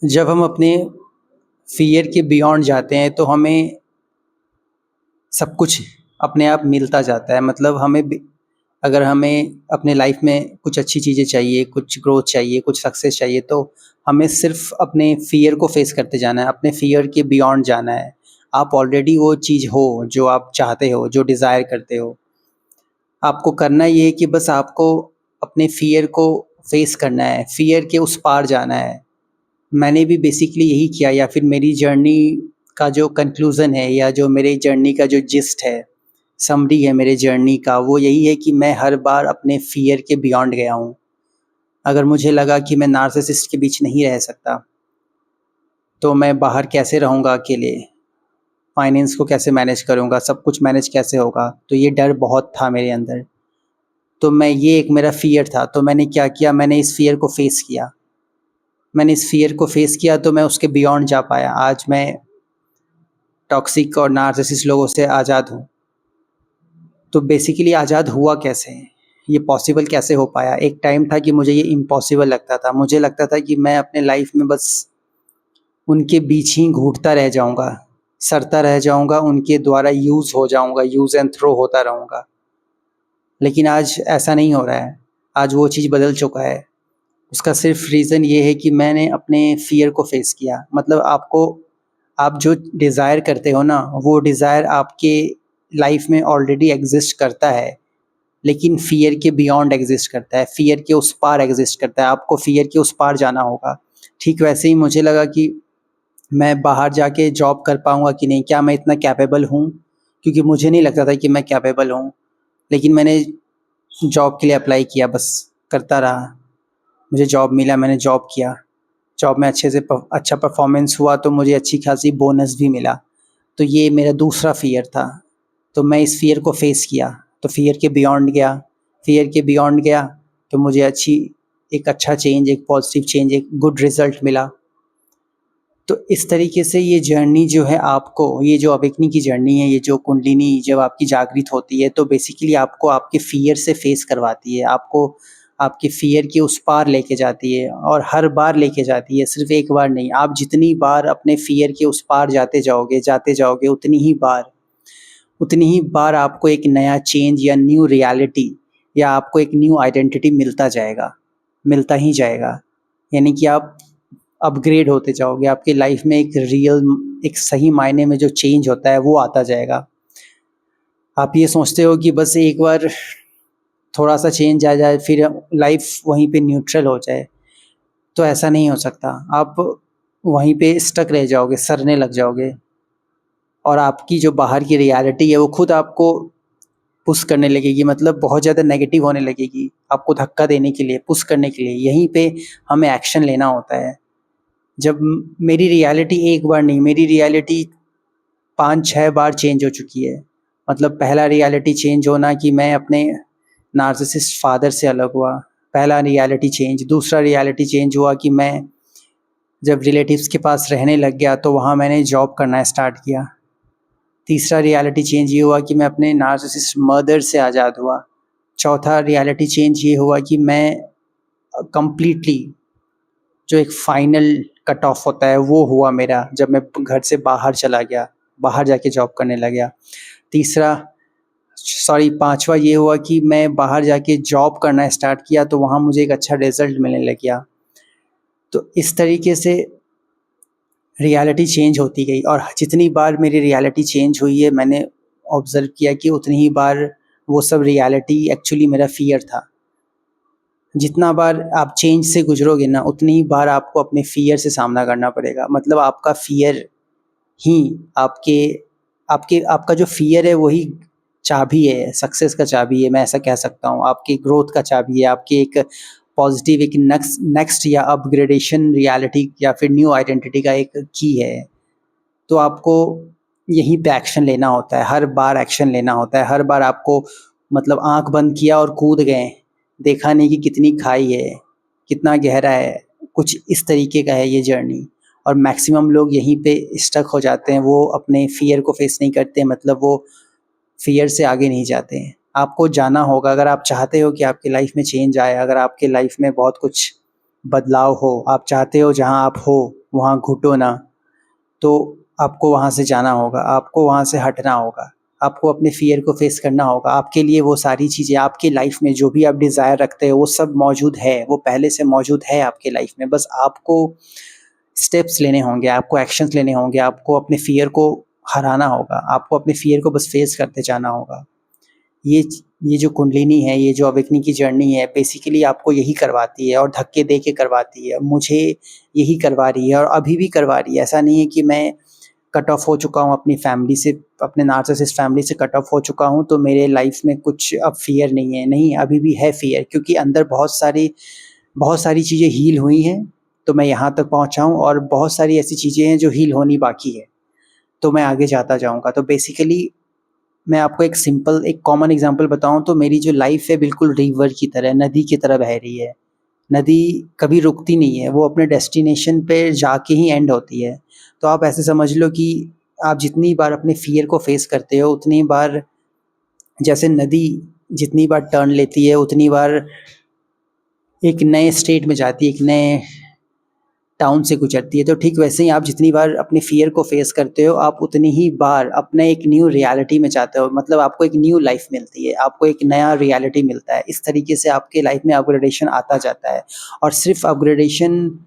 जब हम अपने फ़ियर के बियॉन्ड जाते हैं तो हमें सब कुछ अपने आप मिलता जाता है। मतलब अगर हमें अपने लाइफ में कुछ अच्छी चीज़ें चाहिए, कुछ ग्रोथ चाहिए, कुछ सक्सेस चाहिए, तो हमें सिर्फ़ अपने फ़ियर को फ़ेस करते जाना है, अपने फ़ियर के बियॉन्ड जाना है। आप ऑलरेडी वो चीज़ हो जो आप चाहते हो, जो डिज़ायर करते हो। आपको करना ये है कि बस आपको अपने फ़ियर को फ़ेस करना है, फ़ियर के उस पार जाना है। मैंने भी बेसिकली यही किया, या फिर मेरी जर्नी का जो कंक्लूज़न है, या जो मेरे जर्नी का जो जिस्ट है, समरी है मेरे जर्नी का, वो यही है कि मैं हर बार अपने फ़ियर के बियॉन्ड गया हूँ। अगर मुझे लगा कि मैं नार्सिसिस्ट के बीच नहीं रह सकता, तो मैं बाहर कैसे रहूँगा अकेले? फाइनेंस को कैसे मैनेज करूँगा? सब कुछ मैनेज कैसे होगा? तो ये डर बहुत था मेरे अंदर। तो ये एक मेरा फ़ियर था, तो मैंने क्या किया, मैंने इस फ़ियर को फ़ेस किया। मैंने इस फ़ियर को फ़ेस किया तो मैं उसके बियॉन्ड जा पाया। आज मैं टॉक्सिक और नार्सिसिस्ट लोगों से आज़ाद हूँ। तो बेसिकली आज़ाद हुआ कैसे? ये पॉसिबल कैसे हो पाया? एक टाइम था कि मुझे ये इम्पॉसिबल लगता था। मुझे लगता था कि मैं अपने लाइफ़ में बस उनके बीच ही घूटता रह जाऊँगा, सड़ता रह जाऊँगा, उनके द्वारा यूज़ हो जाऊँगा, यूज़ एंड थ्रो होता रहूँगा। लेकिन आज ऐसा नहीं हो रहा है। आज वो चीज़ बदल चुका है। उसका सिर्फ़ रीज़न ये है कि मैंने अपने फ़ियर को फ़ेस किया। मतलब आप जो डिज़ायर करते हो ना, वो डिज़ायर आपके लाइफ़ में ऑलरेडी एग्ज़िस्ट करता है, लेकिन फ़ियर के बियॉन्ड एग्ज़िस्ट करता है, फ़ियर के उस पार एग्ज़िस्ट करता है। आपको फ़ियर के उस पार जाना होगा। ठीक वैसे ही मुझे लगा कि मैं बाहर जाके जॉब कर पाऊँगा कि नहीं? क्या मैं इतना कैपेबल हूँ? क्योंकि मुझे नहीं लगता था कि मैं कैपेबल हूँ। लेकिन मैंने जॉब के लिए अप्लाई किया, बस करता रहा। मुझे जॉब मिला, मैंने जॉब किया। जॉब में अच्छा परफ़ॉर्मेंस हुआ तो मुझे अच्छी खासी बोनस भी मिला। तो ये मेरा दूसरा फ़ियर था। तो मैं इस फ़ियर को फ़ेस किया, तो फ़ियर के बियॉन्ड गया। फ़ियर के बियॉन्ड गया तो मुझे एक अच्छा चेंज, एक पॉज़िटिव चेंज, एक गुड रिज़ल्ट मिला। तो इस तरीके से ये जर्नी जो है, आपको ये जो अवेकनिंग की जर्नी है, ये जो कुंडलिनी जब आपकी जागृत होती है, तो बेसिकली आपको आपके फ़ियर से फ़ेस करवाती है। आपको आपके फ़ियर के उस पार लेके जाती है, और हर बार लेके जाती है, सिर्फ़ एक बार नहीं। आप जितनी बार अपने फ़ियर के उस पार जाते जाओगे, उतनी ही बार आपको एक नया चेंज या न्यू रियलिटी, या आपको एक न्यू आइडेंटिटी मिलता जाएगा, मिलता ही जाएगा। यानी कि आप अपग्रेड होते जाओगे, आपकी लाइफ में एक सही मायने में जो चेंज होता है वो आता जाएगा। आप ये सोचते हो कि बस एक बार थोड़ा-सा चेंज आ जाए, फिर लाइफ वहीं पे न्यूट्रल हो जाए, तो ऐसा नहीं हो सकता। आप वहीं पे स्टक रह जाओगे, सड़ने लग जाओगे, और आपकी जो बाहर की रियलिटी है वो खुद आपको पुश करने लगेगी, मतलब बहुत ज़्यादा नेगेटिव होने लगेगी, आपको धक्का देने के लिए, पुश करने के लिए। यहीं पे हमें एक्शन लेना होता है। जब मेरी रियलिटी एक बार नहीं, मेरी रियलिटी 5-6 बार चेंज हो चुकी है। मतलब पहला रियलिटी चेंज होना कि मैं अपने नार्सिसिस्ट फ़ादर से अलग हुआ, पहला रियलिटी चेंज। दूसरा रियलिटी चेंज हुआ कि मैं जब रिलेटिव्स के पास रहने लग गया, तो वहाँ मैंने जॉब करना स्टार्ट किया। तीसरा रियलिटी चेंज ये हुआ कि मैं अपने नार्सिसिस्ट मदर से आज़ाद हुआ। चौथा रियलिटी चेंज ये हुआ कि मैं कंप्लीटली, जो एक फाइनल कट ऑफ होता है, वो हुआ मेरा जब मैं घर से बाहर चला गया, बाहर जाके जॉब करने लग गया। पाँचवा ये हुआ कि मैं बाहर जाके जॉब करना स्टार्ट किया, तो वहाँ मुझे एक अच्छा रिज़ल्ट मिलने लग गया। तो इस तरीके से रियलिटी चेंज होती गई, और जितनी बार मेरी रियलिटी चेंज हुई है, मैंने ऑब्ज़र्व किया कि उतनी ही बार वो सब रियलिटी एक्चुअली मेरा फ़ियर था। जितना बार आप चेंज से गुज़रोगे ना, उतनी ही बार आपको अपने फ़ियर से सामना करना पड़ेगा। मतलब आपका फ़ियर ही आपके आपके आपका जो फ़ियर है वही चाबी है, सक्सेस का चाबी है, मैं ऐसा कह सकता हूँ। आपकी ग्रोथ का चाबी है, आपकी एक पॉज़िटिव, एक नेक्स्ट नेक्स्ट या अपग्रेडेशन रियलिटी, या फिर न्यू आइडेंटिटी का एक की है। तो आपको यहीं पे एक्शन लेना होता है, हर बार एक्शन लेना होता है। हर बार आपको, मतलब आँख बंद किया और कूद गए, देखा नहीं कि कितनी खाई है, कितना गहरा है। कुछ इस तरीके का है ये जर्नी, और मैक्सिमम लोग यहीं पे स्टक हो जाते हैं। वो अपने फ़ियर को फ़ेस नहीं करते, मतलब वो फ़ियर से आगे नहीं जाते हैं। आपको जाना होगा, अगर आप चाहते हो कि आपकी लाइफ़ में चेंज आए, अगर आपके लाइफ़ में बहुत कुछ बदलाव हो, आप चाहते हो जहाँ आप हो वहाँ घुटो ना, तो आपको वहाँ से जाना होगा, आपको वहाँ से हटना होगा, आपको अपने फ़ियर को फ़ेस करना होगा। आपके लिए वो सारी चीज़ें आपकी लाइफ़ में जो भी आप डिज़ायर रखते हो वो सब मौजूद है, वो पहले से मौजूद है आपकी लाइफ़ में। बस आपको स्टेप्स लेने होंगे, आपको एक्शंस लेने होंगे, आपको अपने फ़ियर को हराना होगा, आपको अपने फ़ियर को बस फ़ेस करते जाना होगा। ये जो कुंडलिनी है, ये जो अवेकनिंग की जर्नी है, बेसिकली आपको यही करवाती है और धक्के दे के करवाती है। मुझे यही करवा रही है और अभी भी करवा रही है। ऐसा नहीं है कि मैं कट ऑफ हो चुका हूँ अपनी फैमिली से, अपने नार्सिसिस्ट फैमिली से कट ऑफ हो चुका हूँ, तो मेरे लाइफ़ में कुछ अब फ़ियर नहीं है। नहीं, अभी भी है फ़ियर, क्योंकि अंदर बहुत सारी चीज़ें हील हुई हैं, तो मैं यहाँ तक पहुँचा हूँ, और बहुत सारी ऐसी चीज़ें हैं जो हील होनी बाकी है, तो मैं आगे जाता जाऊँगा। तो बेसिकली मैं आपको एक कॉमन एग्ज़ाम्पल बताऊँ, तो मेरी जो लाइफ़ है बिल्कुल रिवर की तरह, नदी की तरह बह रही है। नदी कभी रुकती नहीं है, वो अपने डेस्टिनेशन पे जाके ही एंड होती है। तो आप ऐसे समझ लो कि आप जितनी बार अपने फ़ियर को फ़ेस करते हो, उतनी बार, जैसे नदी जितनी बार टर्न लेती है, उतनी बार एक नए स्टेट में जाती है, एक नए टाउन से गुजरती है। तो ठीक वैसे ही आप जितनी बार अपने फ़ियर को फ़ेस करते हो, आप उतनी ही बार अपने एक न्यू रियलिटी में जाते हो। मतलब आपको एक न्यू लाइफ़ मिलती है, आपको एक नया रियलिटी मिलता है। इस तरीके से आपके लाइफ़ में अपग्रेडेशन आता जाता है, और सिर्फ़ अपग्रेडेशन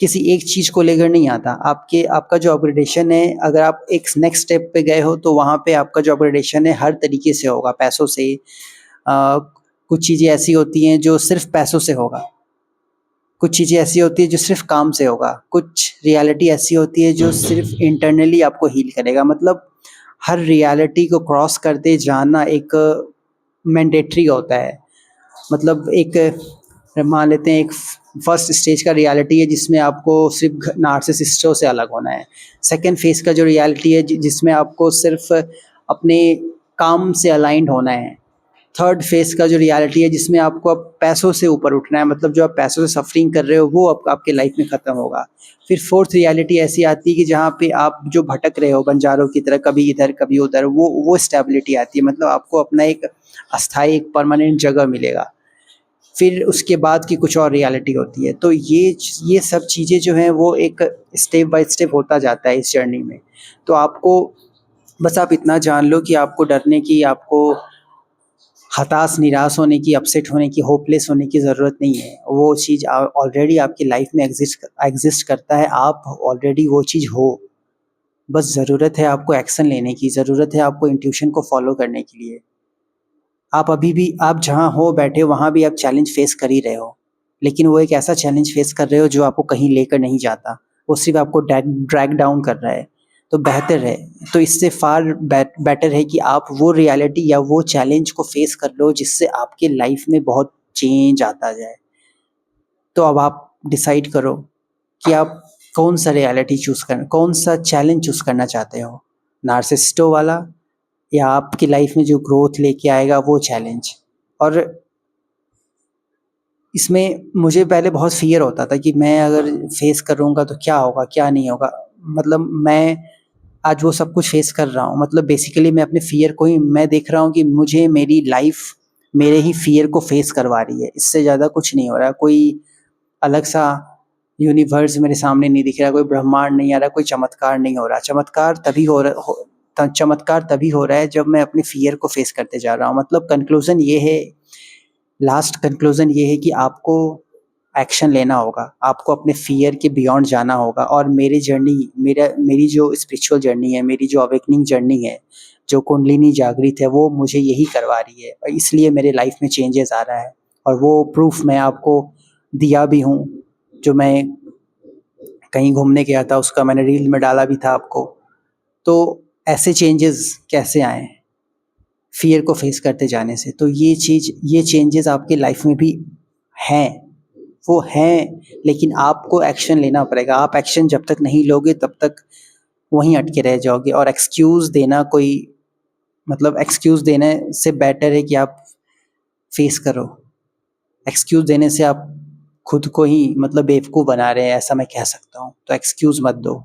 किसी एक चीज़ को लेकर नहीं आता। आपका जो अपग्रेडेशन है, अगर आप एक नेक्स्ट स्टेप पे गए हो, तो वहाँ पे आपका जो अपग्रेडेशन है हर तरीके से होगा, पैसों से, कुछ चीज़ें ऐसी होती हैं जो सिर्फ़ पैसों से होगा। कुछ चीज़ें ऐसी होती है जो सिर्फ़ काम से होगा, कुछ रियलिटी ऐसी होती है जो सिर्फ़ इंटरनली आपको हील करेगा। मतलब हर रियलिटी को क्रॉस करते जाना एक मैंडेटरी होता है। मतलब एक, मान लेते हैं, एक फर्स्ट स्टेज का रियलिटी है जिसमें आपको सिर्फ़ नार्सिसिस्टों से अलग होना है। सेकंड फ़ेज़ का जो रियलिटी है जिसमें आपको सिर्फ़ अपने काम से अलाइन्ड होना है। थर्ड फेज़ का जो रियलिटी है जिसमें आपको अब पैसों से ऊपर उठना है, मतलब जो आप पैसों से सफ़रिंग कर रहे हो वो अब आपके लाइफ़ में ख़त्म होगा। फिर फोर्थ रियलिटी ऐसी आती है कि जहाँ पे आप जो भटक रहे हो बंजारों की तरह, कभी इधर कभी उधर, वो स्टेबिलिटी आती है। मतलब आपको अपना एक अस्थायी, एक परमानेंट जगह मिलेगा। फिर उसके बाद की कुछ और रियलिटी होती है। तो ये सब चीज़ें जो हैं वो एक स्टेप बाय स्टेप होता जाता है इस जर्नी में। तो आपको, बस आप इतना जान लो कि आपको डरने की, आपको हताश, निराश होने की, अपसेट होने की, होपलेस होने की ज़रूरत नहीं है। वो चीज़ ऑलरेडी आपकी लाइफ़ में एग्ज़िस्ट करता है, आप ऑलरेडी वो चीज़ हो। बस ज़रूरत है आपको एक्शन लेने की, ज़रूरत है आपको इंट्यूशन को फ़ॉलो करने के लिए। आप अभी भी, आप जहाँ हो बैठे हो वहाँ भी आप चैलेंज फ़ेस कर ही रहे हो। लेकिन वो एक ऐसा चैलेंज फ़ेस कर रहे हो जो आपको कहीं लेकर नहीं जाता। वो सिर्फ़ आपको ड्रैग डाउन कर रहा है। तो बेहतर है, तो इससे फ़ार बेटर है कि आप वो रियलिटी या वो चैलेंज को फ़ेस कर लो जिससे आपके लाइफ़ में बहुत चेंज आता जाए। तो अब आप डिसाइड करो कि आप कौन-सा रियलिटी कौन-सा चैलेंज चूज़ करना चाहते हो? नार्सिसिस्टो वाला, या आपकी लाइफ में जो ग्रोथ लेके आएगा वो चैलेंज। और इसमें मुझे पहले बहुत फ़ियर होता था कि मैं अगर फेस करूँगा तो क्या होगा, क्या नहीं होगा। मतलब मैं आज वो सब कुछ फेस कर रहा हूँ। मतलब बेसिकली मैं अपने फ़ियर को ही, मैं देख रहा हूँ कि मुझे मेरी लाइफ मेरे ही फ़ियर को फेस करवा रही है। इससे ज़्यादा कुछ नहीं हो रहा है। कोई अलग-सा यूनिवर्स मेरे सामने नहीं दिख रहा, कोई ब्रह्मांड नहीं आ रहा, कोई चमत्कार नहीं हो रहा। चमत्कार तभी हो रहा है जब मैं अपने फ़ियर को फेस करते जा रहा हूँ। मतलब लास्ट कंक्लूज़न ये है कि आपको एक्शन लेना होगा। आपको अपने फ़ियर के बियॉन्ड जाना होगा, और मेरी जो स्पिरिचुअल जर्नी है, मेरी जो अवेकनिंग जर्नी है, जो कुंडलिनी जागृत है, वो मुझे यही करवा रही है, और इसलिए मेरे लाइफ़ में चेंजेस आ रहा है। और वो प्रूफ़ मैं आपको दिया भी हूँ, जो मैं कहीं घूमने गया था उसका मैंने रील में डाला भी था आपको। तो ऐसे चेंजेस कैसे आएँ? फ़ियर को फेस करते जाने से। तो ये चेंजेस आपकी लाइफ़ में भी हैं, वो हैं, लेकिन आपको एक्शन लेना पड़ेगा। आप एक्शन जब तक नहीं लोगे तब तक वहीं अटके रह जाओगे, और एक्सक्यूज़ देने से बेटर है कि आप फेस करो। एक्सक्यूज़ देने से आप खुद को ही, मतलब बेवकूफ़ बना रहे हैं, ऐसा मैं कह सकता हूँ। तो एक्सक्यूज़ मत दो।